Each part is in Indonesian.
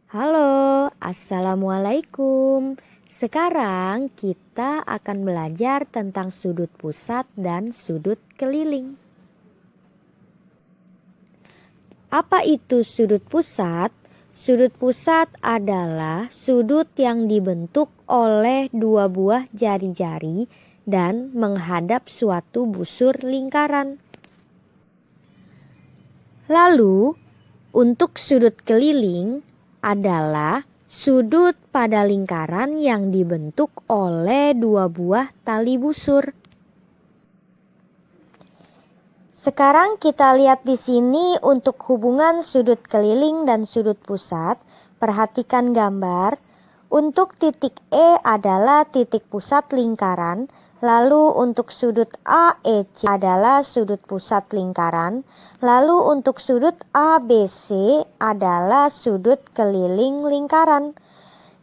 Halo, assalamualaikum. Sekarang kita akan belajar tentang sudut pusat dan sudut keliling. Apa itu sudut pusat? Sudut pusat adalah sudut yang dibentuk oleh dua buah jari-jari dan menghadap suatu busur lingkaran. Lalu, untuk sudut keliling adalah sudut pada lingkaran yang dibentuk oleh dua buah tali busur. Sekarang kita lihat di sini untuk hubungan sudut keliling dan sudut pusat. Perhatikan gambar. Untuk titik E adalah titik pusat lingkaran. Lalu untuk sudut AEC adalah sudut pusat lingkaran. Lalu untuk sudut ABC adalah sudut keliling lingkaran.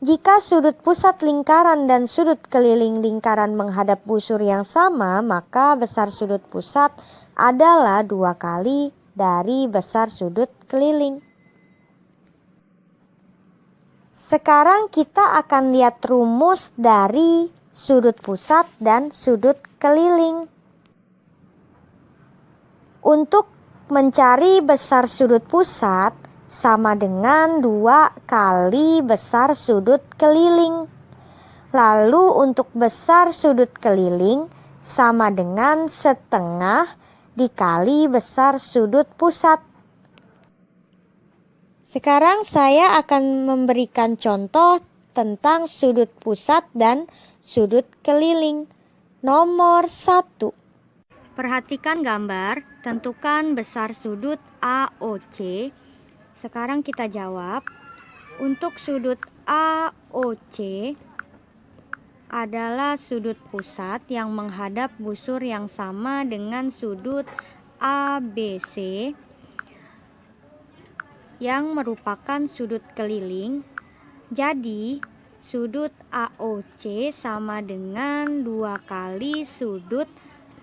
Jika sudut pusat lingkaran dan sudut keliling lingkaran menghadap busur yang sama, maka besar sudut pusat adalah 2 kali dari besar sudut keliling. Sekarang kita akan lihat rumus dari sudut pusat dan sudut keliling. Untuk mencari besar sudut pusat sama dengan 2 kali besar sudut keliling. Lalu untuk besar sudut keliling sama dengan setengah dikali besar sudut pusat. Sekarang saya akan memberikan contoh tentang sudut pusat dan sudut keliling. Nomor 1. Perhatikan gambar, tentukan besar sudut AOC. Sekarang kita jawab. Untuk sudut AOC adalah sudut pusat yang menghadap busur yang sama dengan sudut ABC yang merupakan sudut keliling. Jadi sudut AOC sama dengan 2 kali sudut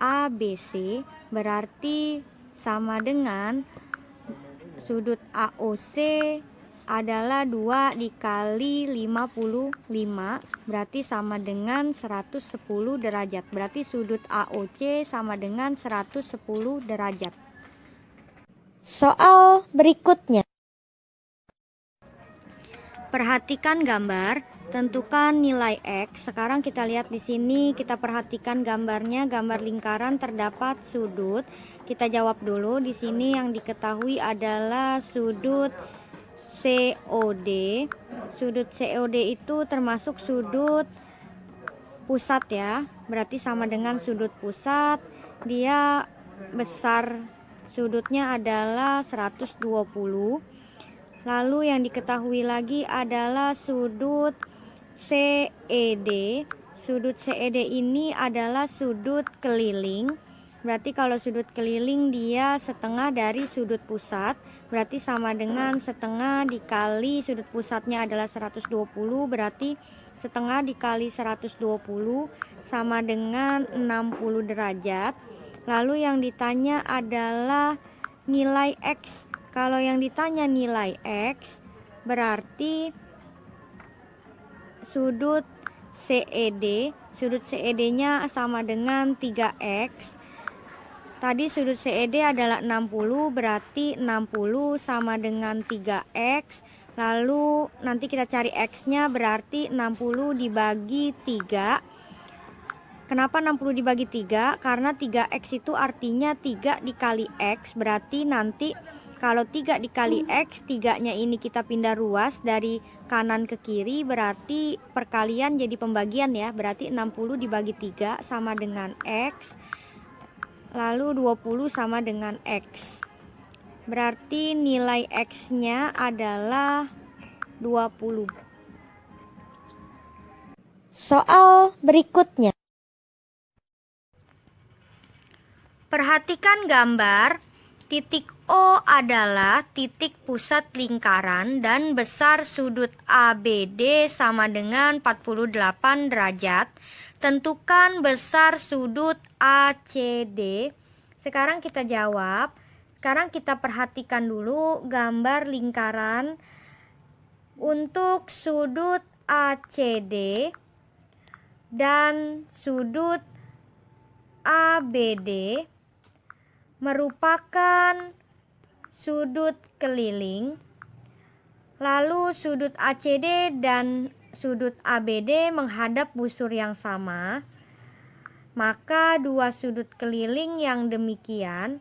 ABC, berarti sama dengan sudut AOC adalah 2 dikali 55, berarti sama dengan 110 derajat. Berarti sudut AOC sama dengan 110 derajat. Soal berikutnya. Perhatikan gambar, tentukan nilai X. Sekarang kita lihat di sini, kita perhatikan gambarnya, gambar lingkaran terdapat sudut. Kita jawab dulu. Di sini yang diketahui adalah sudut COD. Sudut COD itu termasuk sudut pusat ya. Berarti sama dengan sudut pusat. Dia besar sudutnya adalah 120. Lalu yang diketahui lagi adalah sudut CED. Sudut CED ini adalah sudut keliling. Berarti kalau sudut keliling dia setengah dari sudut pusat. Berarti sama dengan setengah dikali sudut pusatnya adalah 120. Berarti setengah dikali 120 sama dengan 60 derajat. Lalu yang ditanya adalah nilai X. Kalau yang ditanya nilai X, berarti sudut CED-nya sama dengan 3X. Tadi sudut CED adalah 60, berarti 60 sama dengan 3X. Lalu nanti kita cari X-nya, berarti 60 dibagi 3. Kenapa 60 dibagi 3? Karena 3X itu artinya 3 dikali X, berarti nanti kalau 3 dikali X, 3-nya ini kita pindah ruas dari kanan ke kiri, berarti perkalian jadi pembagian ya. Berarti 60 dibagi 3 sama dengan X. Lalu 20 sama dengan X. Berarti nilai X-nya adalah 20. Soal berikutnya. Perhatikan gambar. Titik O adalah titik pusat lingkaran dan besar sudut ABD sama dengan 48 derajat. Tentukan besar sudut ACD. Sekarang kita jawab. Sekarang kita perhatikan dulu gambar lingkaran. Untuk sudut ACD dan sudut ABD merupakan sudut keliling, lalu sudut ACD dan sudut ABD menghadap busur yang sama, maka dua sudut keliling yang demikian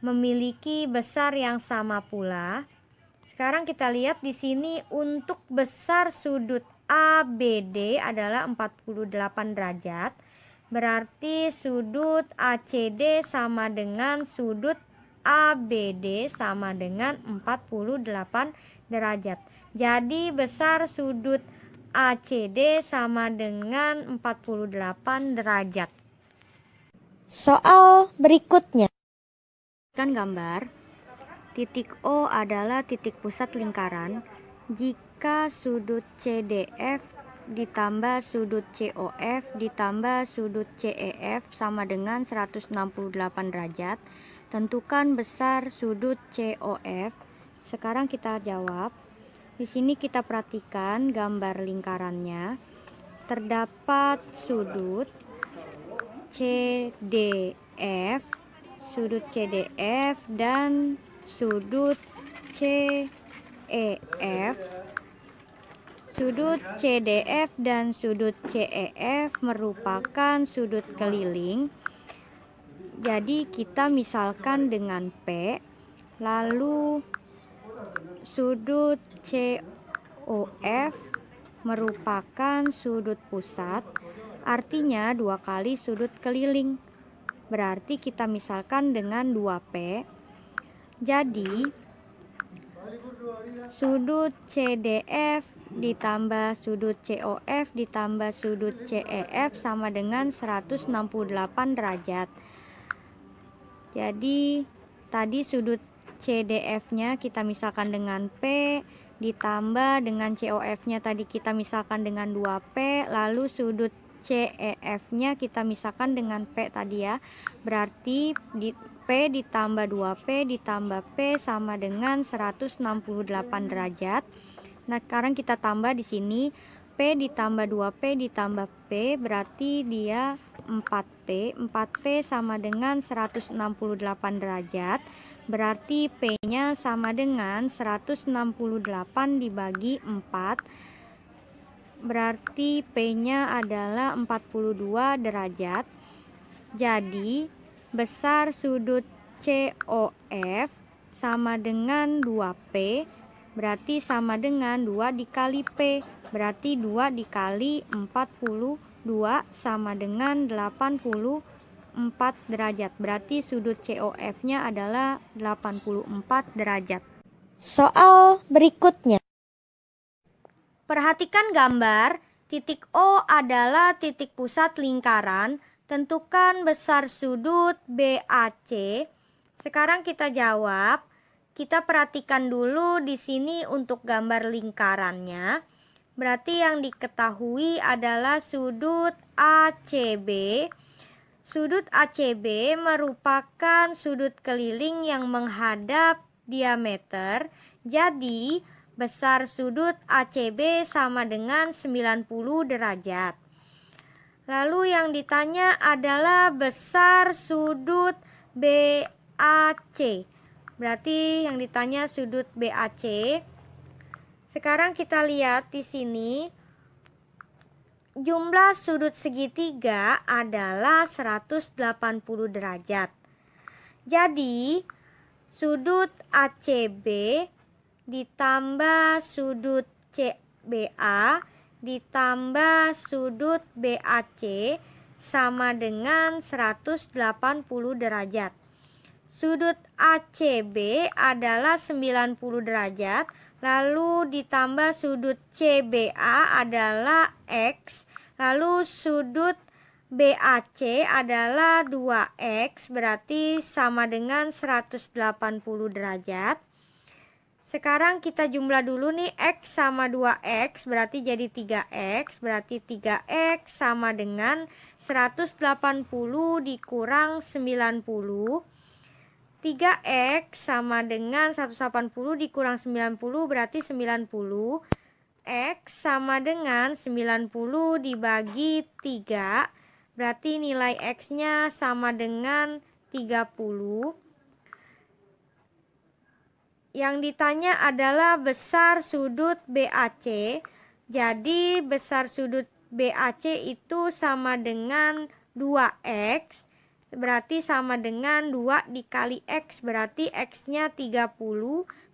memiliki besar yang sama pula. Sekarang kita lihat di sini untuk besar sudut ABD adalah 48 derajat. Berarti sudut ACD sama dengan sudut ABD sama dengan 48 derajat. Jadi besar sudut ACD sama dengan 48 derajat. Soal berikutnya. Kan gambar. Titik O adalah titik pusat lingkaran jika sudut CDF ditambah sudut COF ditambah sudut CEF sama dengan 168 derajat. Tentukan besar sudut COF. Sekarang kita jawab. Di sini kita perhatikan gambar lingkarannya. Terdapat sudut CDF, sudut CDF dan sudut CEF. Sudut CDF dan sudut CEF merupakan sudut keliling. Jadi kita misalkan dengan P, lalu sudut COF merupakan sudut pusat, artinya 2 kali sudut keliling. Berarti kita misalkan dengan 2P. Jadi sudut CDF ditambah sudut COF ditambah sudut CEF sama dengan 168 derajat. Jadi tadi sudut CDF-nya kita misalkan dengan P, ditambah dengan COF-nya tadi kita misalkan dengan 2P, lalu sudut CEF-nya kita misalkan dengan P tadi ya. Berarti P ditambah 2P ditambah P sama dengan 168 derajat. Nah, sekarang kita tambah di sini P ditambah 2P ditambah P berarti dia 4P. 4P sama dengan 168 derajat. Berarti P-nya sama dengan 168 dibagi 4. Berarti P-nya adalah 42 derajat. Jadi besar sudut COF sama dengan 2P. Berarti sama dengan 2 dikali P. Berarti 2 dikali 42 sama dengan 84 derajat. Berarti sudut COF-nya adalah 84 derajat. Soal berikutnya. Perhatikan gambar. Titik O adalah titik pusat lingkaran. Tentukan besar sudut BAC. Sekarang kita jawab. Kita perhatikan dulu di sini untuk gambar lingkarannya. Berarti yang diketahui adalah sudut ACB. Sudut ACB merupakan sudut keliling yang menghadap diameter. Jadi besar sudut ACB sama dengan 90 derajat. Lalu yang ditanya adalah besar sudut BAC. Berarti yang ditanya sudut BAC. Sekarang kita lihat di sini. Jumlah sudut segitiga adalah 180 derajat. Jadi sudut ACB ditambah sudut CBA ditambah sudut BAC sama dengan 180 derajat. Sudut ACB adalah 90 derajat, lalu ditambah sudut CBA adalah X, lalu sudut BAC adalah 2X, berarti sama dengan 180 derajat. Sekarang kita jumlah dulu nih, X sama 2X berarti jadi 3X. Berarti 3X sama dengan 180 dikurang 90. 3X sama dengan 180 dikurang 90 berarti 90. X sama dengan 90 dibagi 3. Berarti nilai X-nya sama dengan 30. Yang ditanya adalah besar sudut BAC. Jadi besar sudut BAC itu sama dengan 2X. Berarti sama dengan 2 dikali X, berarti X-nya 30.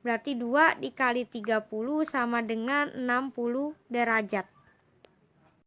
Berarti 2 dikali 30 sama dengan 60 derajat.